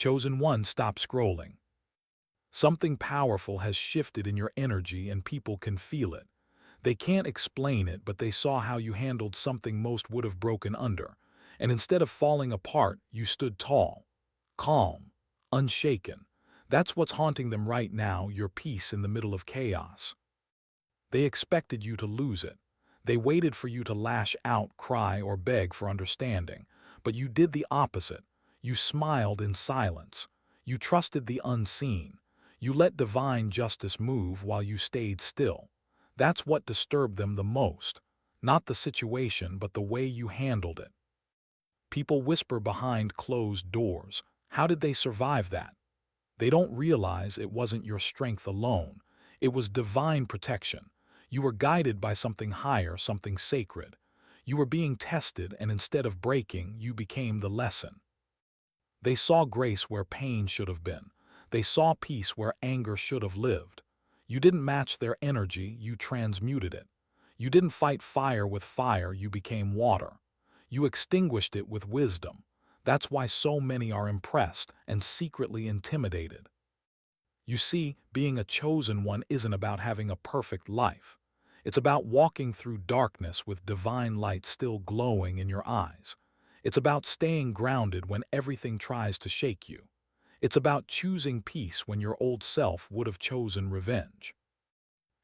Chosen one, stop scrolling. Something powerful has shifted in your energy and people can feel it. They can't explain it, but they saw how you handled something most would have broken under. And instead of falling apart, you stood tall, calm, unshaken. That's what's haunting them right now, your peace in the middle of chaos. They expected you to lose it. They waited for you to lash out, cry, or beg for understanding. But you did the opposite. You smiled in silence. You trusted the unseen. You let divine justice move while you stayed still. That's what disturbed them the most. Not the situation, but the way you handled it. People whisper behind closed doors. How did they survive that? They don't realize it wasn't your strength alone. It was divine protection. You were guided by something higher, something sacred. You were being tested, and instead of breaking, you became the lesson. They saw grace where pain should have been. They saw peace where anger should have lived. You didn't match their energy, you transmuted it. You didn't fight fire with fire, you became water. You extinguished it with wisdom. That's why so many are impressed and secretly intimidated. You see, being a chosen one isn't about having a perfect life. It's about walking through darkness with divine light still glowing in your eyes. It's about staying grounded when everything tries to shake you. It's about choosing peace when your old self would have chosen revenge.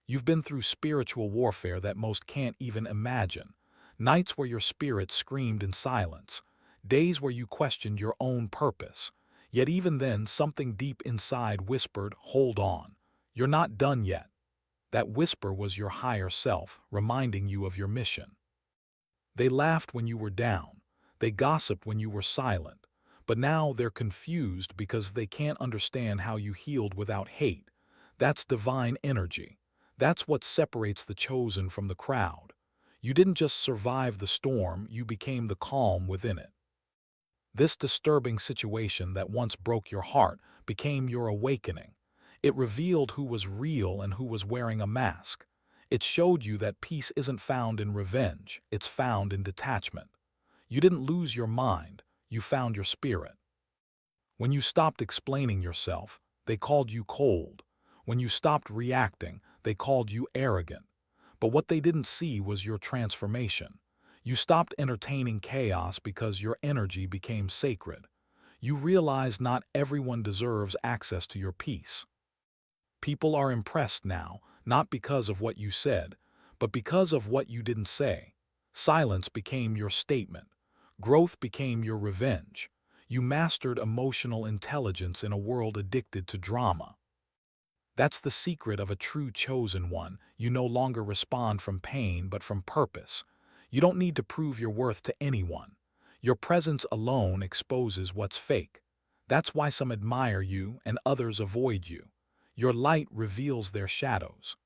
You've been through spiritual warfare that most can't even imagine. Nights where your spirit screamed in silence. Days where you questioned your own purpose. Yet even then, something deep inside whispered, "Hold on. You're not done yet." That whisper was your higher self, reminding you of your mission. They laughed when you were down. They gossiped when you were silent. But now they're confused because they can't understand how you healed without hate. That's divine energy. That's what separates the chosen from the crowd. You didn't just survive the storm, you became the calm within it. This disturbing situation that once broke your heart became your awakening. It revealed who was real and who was wearing a mask. It showed you that peace isn't found in revenge, it's found in detachment. You didn't lose your mind, you found your spirit. When you stopped explaining yourself, they called you cold. When you stopped reacting, they called you arrogant. But what they didn't see was your transformation. You stopped entertaining chaos because your energy became sacred. You realized not everyone deserves access to your peace. People are impressed now, not because of what you said, but because of what you didn't say. Silence became your statement. Growth became your revenge. You mastered emotional intelligence in a world addicted to drama. That's the secret of a true chosen one. You no longer respond from pain, but from purpose. You don't need to prove your worth to anyone. Your presence alone exposes what's fake. That's why some admire you and others avoid you. Your light reveals their shadows.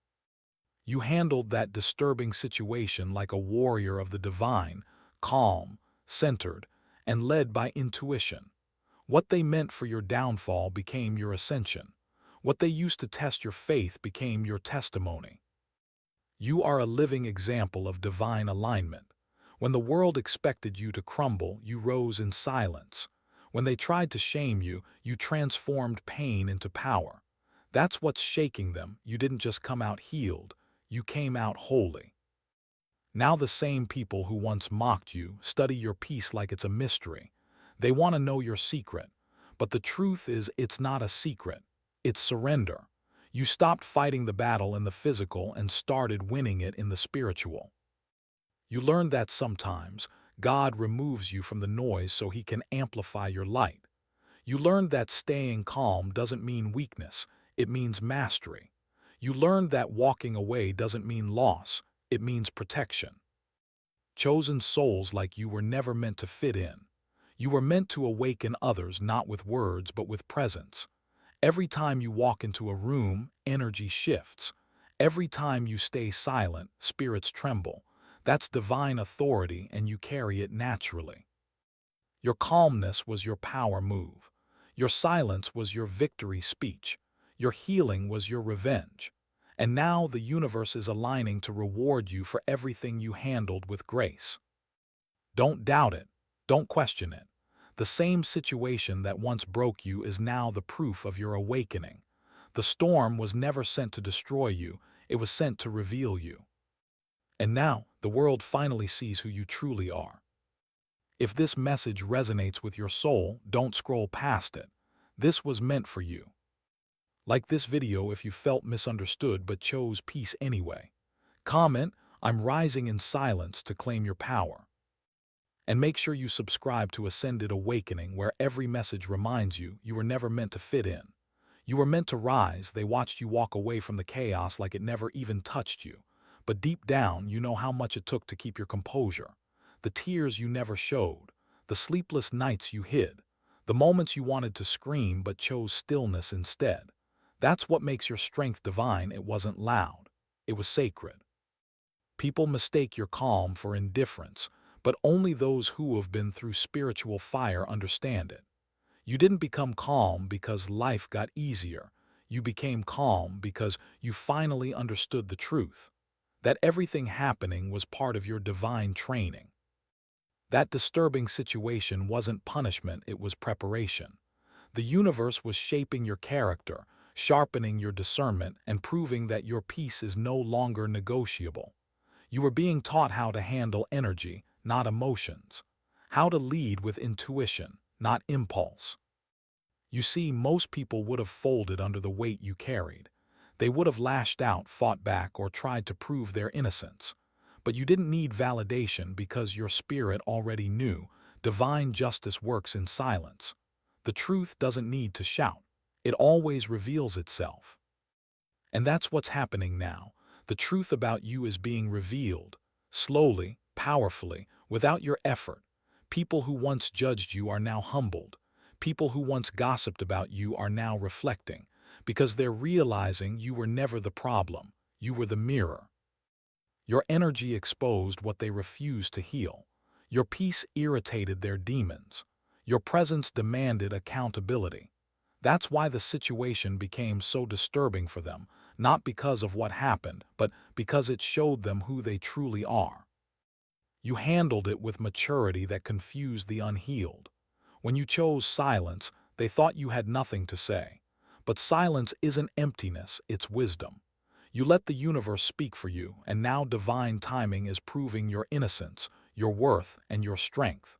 You handled that disturbing situation like a warrior of the divine, calm, centered, and led by intuition. What they meant for your downfall became your ascension. What they used to test your faith became your testimony. You are a living example of divine alignment. When the world expected you to crumble, you rose in silence. When they tried to shame you, you transformed pain into power. That's what's shaking them. You didn't just come out healed, you came out holy. Now the same people who once mocked you study your peace like it's a mystery. They want to know your secret. But the truth is, it's not a secret. It's surrender. You stopped fighting the battle in the physical and started winning it in the spiritual. You learned that sometimes God removes you from the noise so he can amplify your light. You learned that staying calm doesn't mean weakness, it means mastery. You learned that walking away doesn't mean loss, it means protection. Chosen souls like you were never meant to fit in. You were meant to awaken others not with words but with presence. Every time you walk into a room, energy shifts. Every time you stay silent, spirits tremble. That's divine authority and you carry it naturally. Your calmness was your power move. Your silence was your victory speech. Your healing was your revenge. And now the universe is aligning to reward you for everything you handled with grace. Don't doubt it. Don't question it. The same situation that once broke you is now the proof of your awakening. The storm was never sent to destroy you, it was sent to reveal you. And now, the world finally sees who you truly are. If this message resonates with your soul, don't scroll past it. This was meant for you. Like this video if you felt misunderstood but chose peace anyway. Comment, "I'm rising in silence to claim your power." And make sure you subscribe to Ascended Awakening, where every message reminds you you were never meant to fit in. You were meant to rise. They watched you walk away from the chaos like it never even touched you. But deep down, you know how much it took to keep your composure. The tears you never showed, the sleepless nights you hid, the moments you wanted to scream but chose stillness instead. That's what makes your strength divine. It wasn't loud. It was sacred. People mistake your calm for indifference, but only those who have been through spiritual fire understand it. You didn't become calm because life got easier. You became calm because you finally understood the truth, that everything happening was part of your divine training. That disturbing situation wasn't punishment, it was preparation. The universe was shaping your character, sharpening your discernment, and proving that your peace is no longer negotiable. You were being taught how to handle energy, not emotions. How to lead with intuition, not impulse. You see, most people would have folded under the weight you carried. They would have lashed out, fought back, or tried to prove their innocence. But you didn't need validation because your spirit already knew divine justice works in silence. The truth doesn't need to shout. It always reveals itself. And that's what's happening now. The truth about you is being revealed, slowly, powerfully, without your effort. People who once judged you are now humbled. People who once gossiped about you are now reflecting, because they're realizing you were never the problem, you were the mirror. Your energy exposed what they refused to heal. Your peace irritated their demons. Your presence demanded accountability. That's why the situation became so disturbing for them, not because of what happened, but because it showed them who they truly are. You handled it with maturity that confused the unhealed. When you chose silence, they thought you had nothing to say. But silence isn't emptiness, it's wisdom. You let the universe speak for you, and now divine timing is proving your innocence, your worth, and your strength.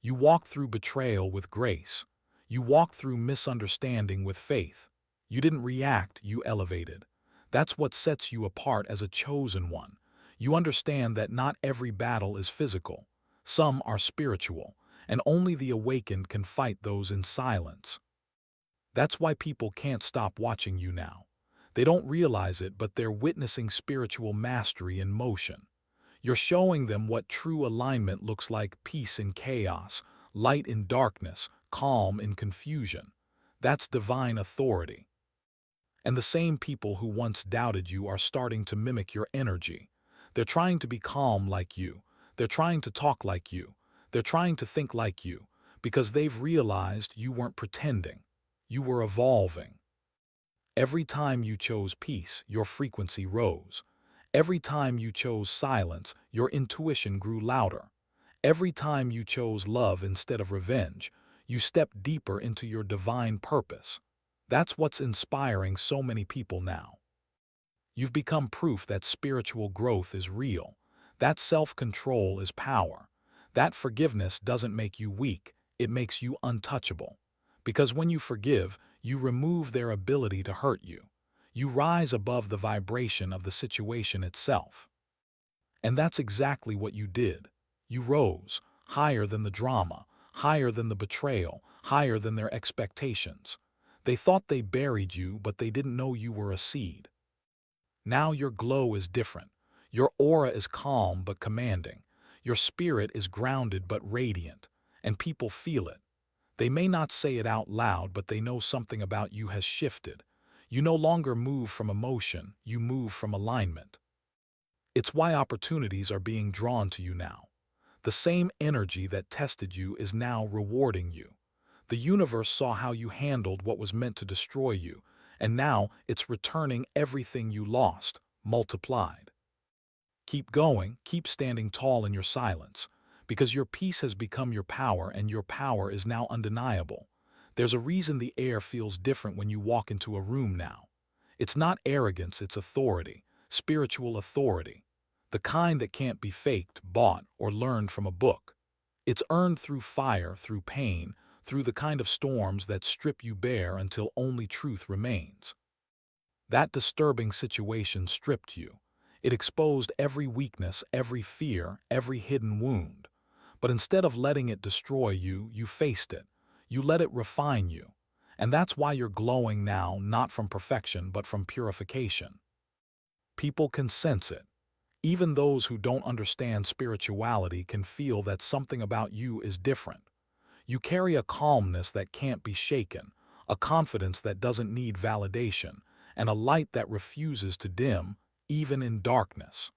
You walk through betrayal with grace. You walk through misunderstanding with faith. You didn't react, you elevated. That's what sets you apart as a chosen one. You understand that not every battle is physical. Some are spiritual, and only the awakened can fight those in silence. That's why people can't stop watching you now. They don't realize it, but they're witnessing spiritual mastery in motion. You're showing them what true alignment looks like: peace in chaos, light in darkness, calm in confusion. That's divine authority. And the same people who once doubted you are starting to mimic your energy. They're trying to be calm like you. They're trying to talk like you. They're trying to think like you, because they've realized you weren't pretending. You were evolving. Every time you chose peace, your frequency rose. Every time you chose silence, your intuition grew louder. Every time you chose love instead of revenge, you stepped deeper into your divine purpose. That's what's inspiring so many people now. You've become proof that spiritual growth is real, that self-control is power, that forgiveness doesn't make you weak, it makes you untouchable. Because when you forgive, you remove their ability to hurt you. You rise above the vibration of the situation itself. And that's exactly what you did. You rose, higher than the drama, higher than the betrayal, higher than their expectations. They thought they buried you, but they didn't know you were a seed. Now your glow is different. Your aura is calm but commanding. Your spirit is grounded but radiant, and people feel it. They may not say it out loud, but they know something about you has shifted. You no longer move from emotion, you move from alignment. It's why opportunities are being drawn to you now. The same energy that tested you is now rewarding you. The universe saw how you handled what was meant to destroy you, and now it's returning everything you lost, multiplied. Keep going, keep standing tall in your silence, because your peace has become your power and your power is now undeniable. There's a reason the air feels different when you walk into a room now. It's not arrogance, it's authority, spiritual authority, the kind that can't be faked, bought, or learned from a book. It's earned through fire, through pain, through the kind of storms that strip you bare until only truth remains. That disturbing situation stripped you. It exposed every weakness, every fear, every hidden wound. But instead of letting it destroy you, you faced it. You let it refine you. And that's why you're glowing now, not from perfection, but from purification. People can sense it. Even those who don't understand spirituality can feel that something about you is different. You carry a calmness that can't be shaken, a confidence that doesn't need validation, and a light that refuses to dim, even in darkness.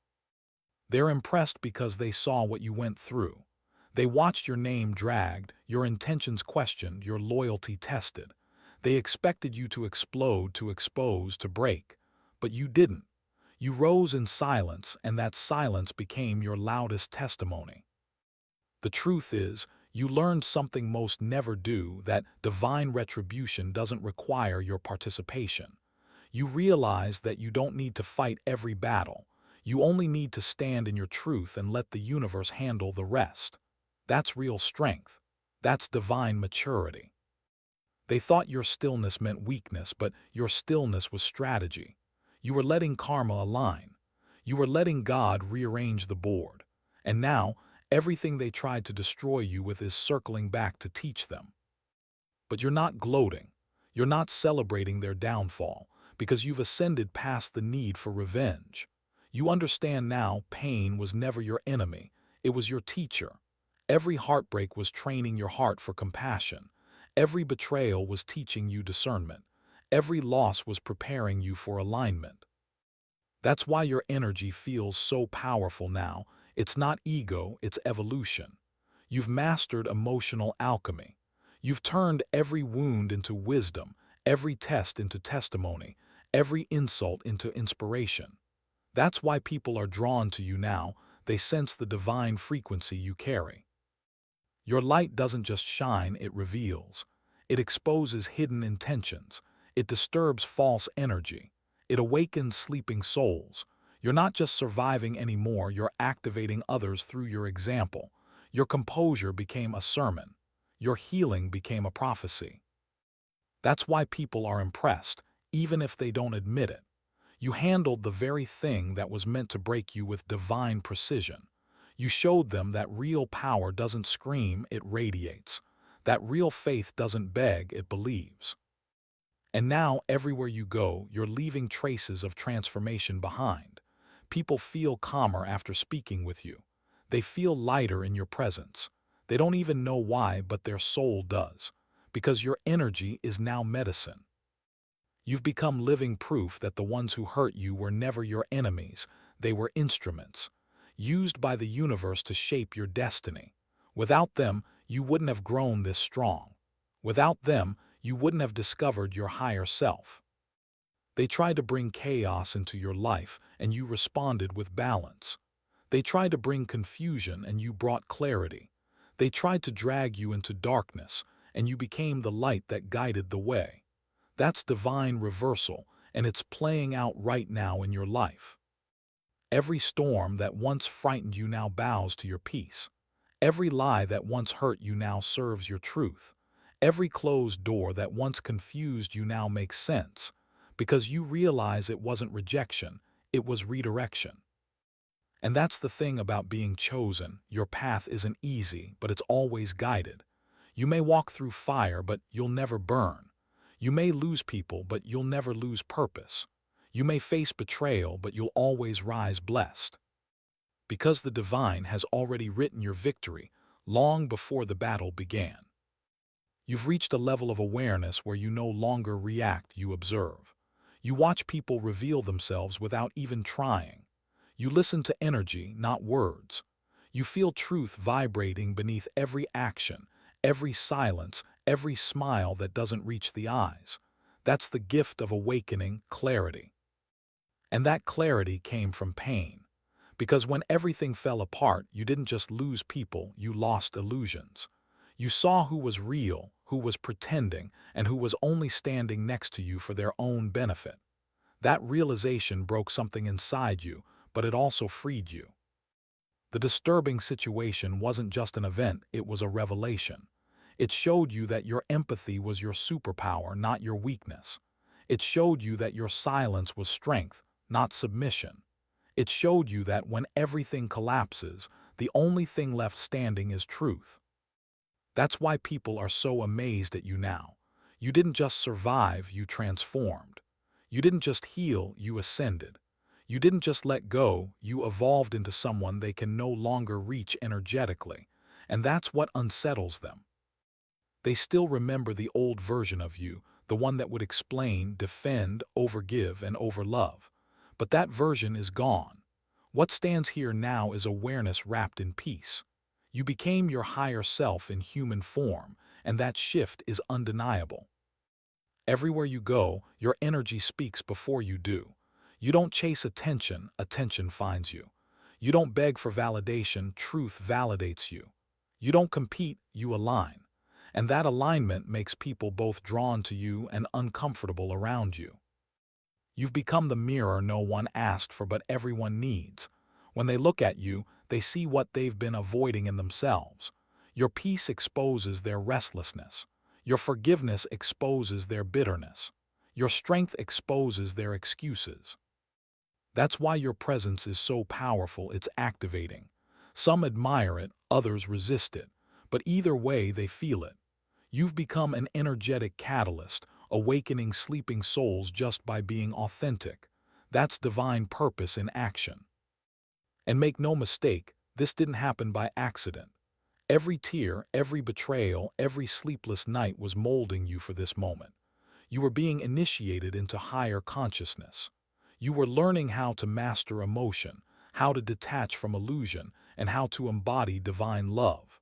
They're impressed because they saw what you went through. They watched your name dragged, your intentions questioned, your loyalty tested. They expected you to explode, to expose, to break. But you didn't. You rose in silence, and that silence became your loudest testimony. The truth is, you learned something most never do, that divine retribution doesn't require your participation. You realize that you don't need to fight every battle. You only need to stand in your truth and let the universe handle the rest. That's real strength. That's divine maturity. They thought your stillness meant weakness, but your stillness was strategy. You were letting karma align. You were letting God rearrange the board. And now, everything they tried to destroy you with is circling back to teach them. But you're not gloating. You're not celebrating their downfall, because you've ascended past the need for revenge. You understand now pain was never your enemy. It was your teacher. Every heartbreak was training your heart for compassion. Every betrayal was teaching you discernment. Every loss was preparing you for alignment. That's why your energy feels so powerful now. It's not ego, it's evolution. You've mastered emotional alchemy. You've turned every wound into wisdom, every test into testimony, every insult into inspiration. That's why people are drawn to you now. They sense the divine frequency you carry. Your light doesn't just shine, it reveals. It exposes hidden intentions. It disturbs false energy. It awakens sleeping souls. You're not just surviving anymore, you're activating others through your example. Your composure became a sermon. Your healing became a prophecy. That's why people are impressed, even if they don't admit it. You handled the very thing that was meant to break you with divine precision. You showed them that real power doesn't scream, it radiates. That real faith doesn't beg, it believes. And now, everywhere you go, you're leaving traces of transformation behind. People feel calmer after speaking with you. They feel lighter in your presence. They don't even know why, but their soul does. Because your energy is now medicine. You've become living proof that the ones who hurt you were never your enemies. They were instruments, used by the universe to shape your destiny. Without them, you wouldn't have grown this strong. Without them, you wouldn't have discovered your higher self. They tried to bring chaos into your life, and you responded with balance. They tried to bring confusion, and you brought clarity. They tried to drag you into darkness, and you became the light that guided the way. That's divine reversal, and it's playing out right now in your life. Every storm that once frightened you now bows to your peace. Every lie that once hurt you now serves your truth. Every closed door that once confused you now makes sense, because you realize it wasn't rejection, it was redirection. And that's the thing about being chosen. Your path isn't easy, but it's always guided. You may walk through fire, but you'll never burn. You may lose people, but you'll never lose purpose. You may face betrayal, but you'll always rise blessed. Because the divine has already written your victory long before the battle began. You've reached a level of awareness where you no longer react, you observe. You watch people reveal themselves without even trying. You listen to energy, not words. You feel truth vibrating beneath every action, every silence, every smile that doesn't reach the eyes. That's the gift of awakening clarity. And that clarity came from pain. Because when everything fell apart, you didn't just lose people, you lost illusions. You saw who was real, who was pretending, and who was only standing next to you for their own benefit. That realization broke something inside you, but it also freed you. The disturbing situation wasn't just an event, it was a revelation. It showed you that your empathy was your superpower, not your weakness. It showed you that your silence was strength, not submission. It showed you that when everything collapses, the only thing left standing is truth. That's why people are so amazed at you now. You didn't just survive, you transformed. You didn't just heal, you ascended. You didn't just let go, you evolved into someone they can no longer reach energetically. And that's what unsettles them. They still remember the old version of you, the one that would explain, defend, overgive, and overlove. But that version is gone. What stands here now is awareness wrapped in peace. You became your higher self in human form, and that shift is undeniable. Everywhere you go, your energy speaks before you do. You don't chase attention, attention finds you. You don't beg for validation, truth validates you. You don't compete, you align. And that alignment makes people both drawn to you and uncomfortable around you. You've become the mirror no one asked for but everyone needs. When they look at you, they see what they've been avoiding in themselves. Your peace exposes their restlessness. Your forgiveness exposes their bitterness. Your strength exposes their excuses. That's why your presence is so powerful, it's activating. Some admire it, others resist it. But either way, they feel it. You've become an energetic catalyst, awakening sleeping souls just by being authentic. That's divine purpose in action. And make no mistake, this didn't happen by accident. Every tear, every betrayal, every sleepless night was molding you for this moment. You were being initiated into higher consciousness. You were learning how to master emotion, how to detach from illusion, and how to embody divine love.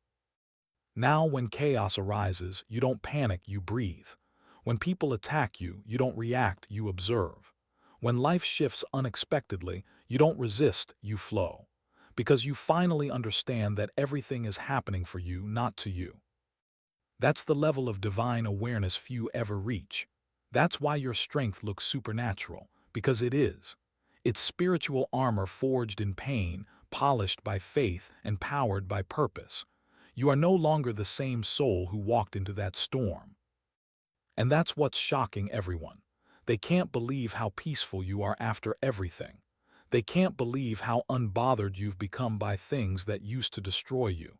Now, when chaos arises, you don't panic, you breathe. When people attack you, you don't react, you observe. When life shifts unexpectedly, you don't resist, you flow. Because you finally understand that everything is happening for you, not to you. That's the level of divine awareness few ever reach. That's why your strength looks supernatural, because it is. It's spiritual armor forged in pain, polished by faith, and powered by purpose. You are no longer the same soul who walked into that storm. And that's what's shocking everyone. They can't believe how peaceful you are after everything. They can't believe how unbothered you've become by things that used to destroy you.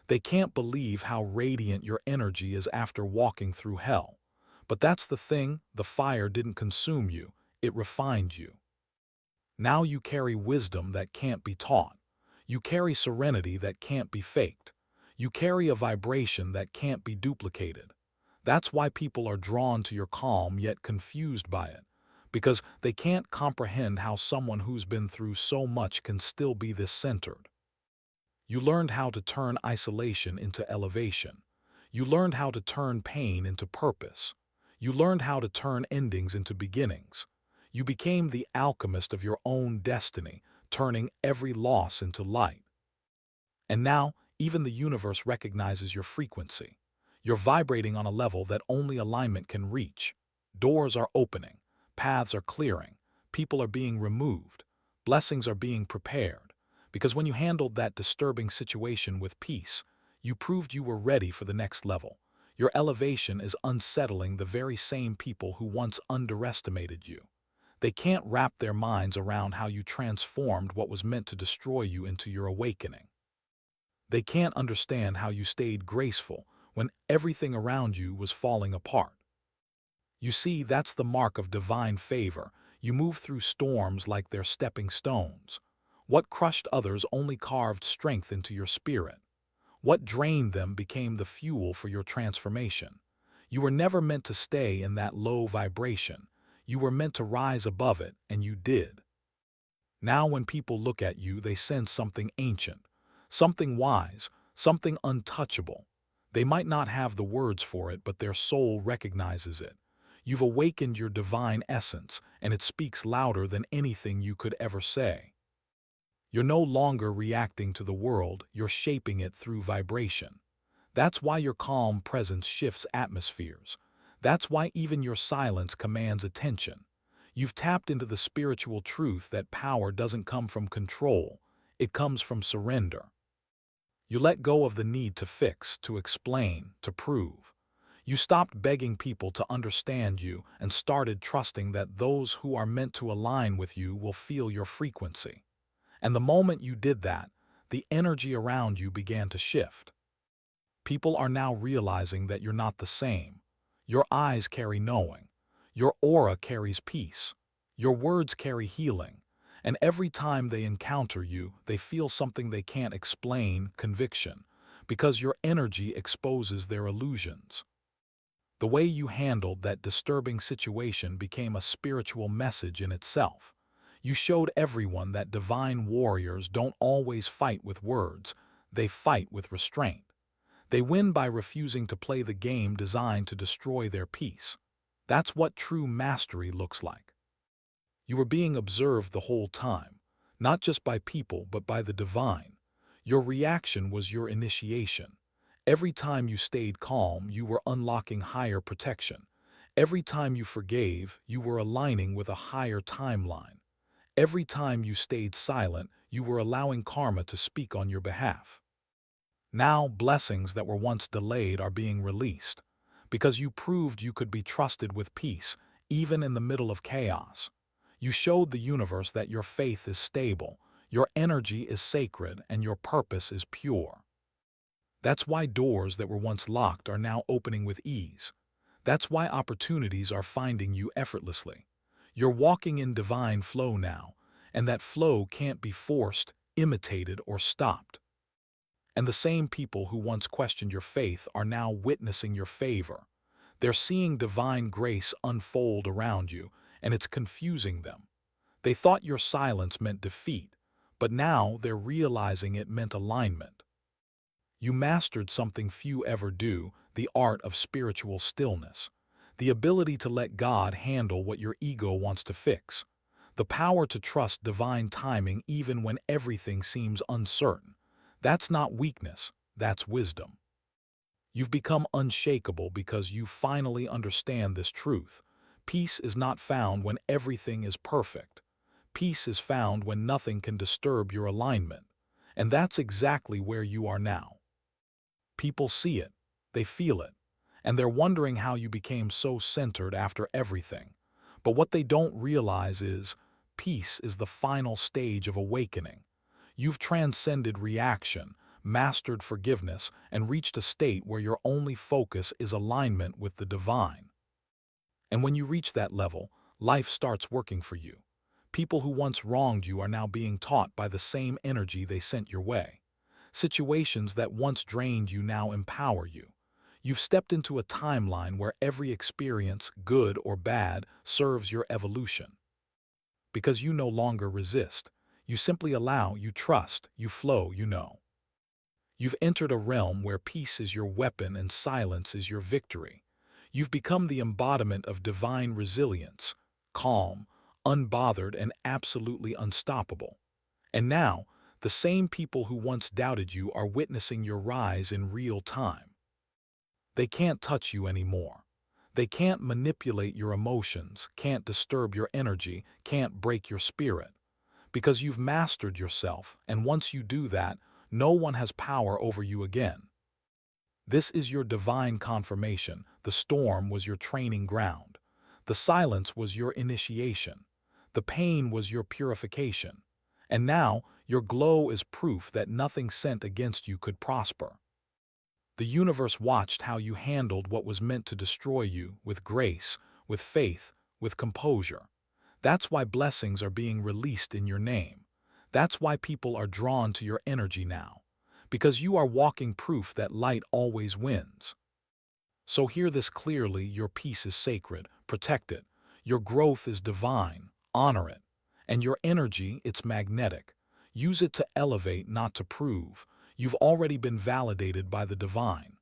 They can't believe how radiant your energy is after walking through hell. But that's the thing, the fire didn't consume you, it refined you. Now you carry wisdom that can't be taught. You carry serenity that can't be faked. You carry a vibration that can't be duplicated. That's why people are drawn to your calm yet confused by it, because they can't comprehend how someone who's been through so much can still be this centered. You learned how to turn isolation into elevation. You learned how to turn pain into purpose. You learned how to turn endings into beginnings. You became the alchemist of your own destiny, turning every loss into light. And now, even the universe recognizes your frequency. You're vibrating on a level that only alignment can reach. Doors are opening, paths are clearing, people are being removed, blessings are being prepared. Because when you handled that disturbing situation with peace, you proved you were ready for the next level. Your elevation is unsettling the very same people who once underestimated you. They can't wrap their minds around how you transformed what was meant to destroy you into your awakening. They can't understand how you stayed graceful when everything around you was falling apart. You see, that's the mark of divine favor. You move through storms like they're stepping stones. What crushed others only carved strength into your spirit. What drained them became the fuel for your transformation. You were never meant to stay in that low vibration. You were meant to rise above it, and you did. Now when people look at you, they sense something ancient, something wise, something untouchable. They might not have the words for it, but their soul recognizes it. You've awakened your divine essence, and it speaks louder than anything you could ever say. You're no longer reacting to the world, you're shaping it through vibration. That's why your calm presence shifts atmospheres. That's why even your silence commands attention. You've tapped into the spiritual truth that power doesn't come from control, it comes from surrender. You let go of the need to fix, to explain, to prove. You stopped begging people to understand you and started trusting that those who are meant to align with you will feel your frequency. And the moment you did that, the energy around you began to shift. People are now realizing that you're not the same. Your eyes carry knowing. Your aura carries peace. Your words carry healing. And every time they encounter you, they feel something they can't explain, conviction, because your energy exposes their illusions. The way you handled that disturbing situation became a spiritual message in itself. You showed everyone that divine warriors don't always fight with words, they fight with restraint. They win by refusing to play the game designed to destroy their peace. That's what true mastery looks like. You were being observed the whole time, not just by people but by the divine. Your reaction was your initiation. Every time you stayed calm, you were unlocking higher protection. Every time you forgave, you were aligning with a higher timeline. Every time you stayed silent, you were allowing karma to speak on your behalf. Now, blessings that were once delayed are being released, because you proved you could be trusted with peace, even in the middle of chaos. You showed the universe that your faith is stable, your energy is sacred, and your purpose is pure. That's why doors that were once locked are now opening with ease. That's why opportunities are finding you effortlessly. You're walking in divine flow now, and that flow can't be forced, imitated, or stopped. And the same people who once questioned your faith are now witnessing your favor. They're seeing divine grace unfold around you, and it's confusing them. They thought your silence meant defeat, but now they're realizing it meant alignment. You mastered something few ever do, the art of spiritual stillness, the ability to let God handle what your ego wants to fix, the power to trust divine timing even when everything seems uncertain. That's not weakness, that's wisdom. You've become unshakable because you finally understand this truth. Peace is not found when everything is perfect. Peace is found when nothing can disturb your alignment. And that's exactly where you are now. People see it, they feel it, and they're wondering how you became so centered after everything. But what they don't realize is, peace is the final stage of awakening. You've transcended reaction, mastered forgiveness, and reached a state where your only focus is alignment with the divine. And when you reach that level, life starts working for you. People who once wronged you are now being taught by the same energy they sent your way. Situations that once drained you now empower you. You've stepped into a timeline where every experience, good or bad, serves your evolution. Because you no longer resist. You simply allow, you trust, you flow, you know. You've entered a realm where peace is your weapon and silence is your victory. You've become the embodiment of divine resilience, calm, unbothered, and absolutely unstoppable. And now, the same people who once doubted you are witnessing your rise in real time. They can't touch you anymore. They can't manipulate your emotions, can't disturb your energy, can't break your spirit. Because you've mastered yourself, and once you do that, no one has power over you again. This is your divine confirmation. The storm was your training ground. The silence was your initiation. The pain was your purification. And now, your glow is proof that nothing sent against you could prosper. The universe watched how you handled what was meant to destroy you with grace, with faith, with composure. That's why blessings are being released in your name. That's why people are drawn to your energy now. Because you are walking proof that light always wins. So hear this clearly: your peace is sacred, protect it. Your growth is divine, honor it. And your energy, it's magnetic. Use it to elevate, not to prove. You've already been validated by the divine.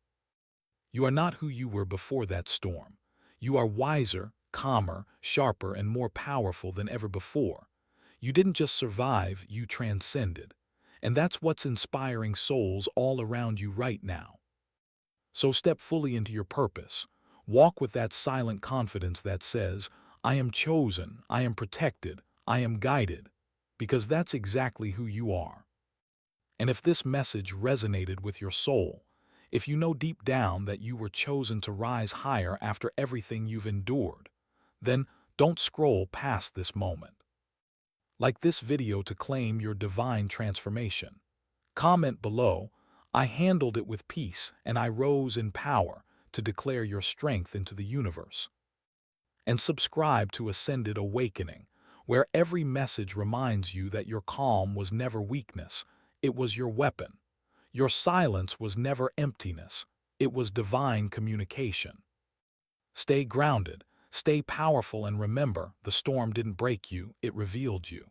You are not who you were before that storm. You are wiser, calmer, sharper, and more powerful than ever before. You didn't just survive, you transcended. And that's what's inspiring souls all around you right now. So step fully into your purpose. Walk with that silent confidence that says, I am chosen, I am protected, I am guided, because that's exactly who you are. And if this message resonated with your soul, if you know deep down that you were chosen to rise higher after everything you've endured, then don't scroll past this moment. Like this video to claim your divine transformation. Comment below, I handled it with peace and I rose in power, to declare your strength into the universe. And subscribe to Ascended Awakening, where every message reminds you that your calm was never weakness, it was your weapon. Your silence was never emptiness, it was divine communication. Stay grounded, stay powerful, and remember, the storm didn't break you, it revealed you.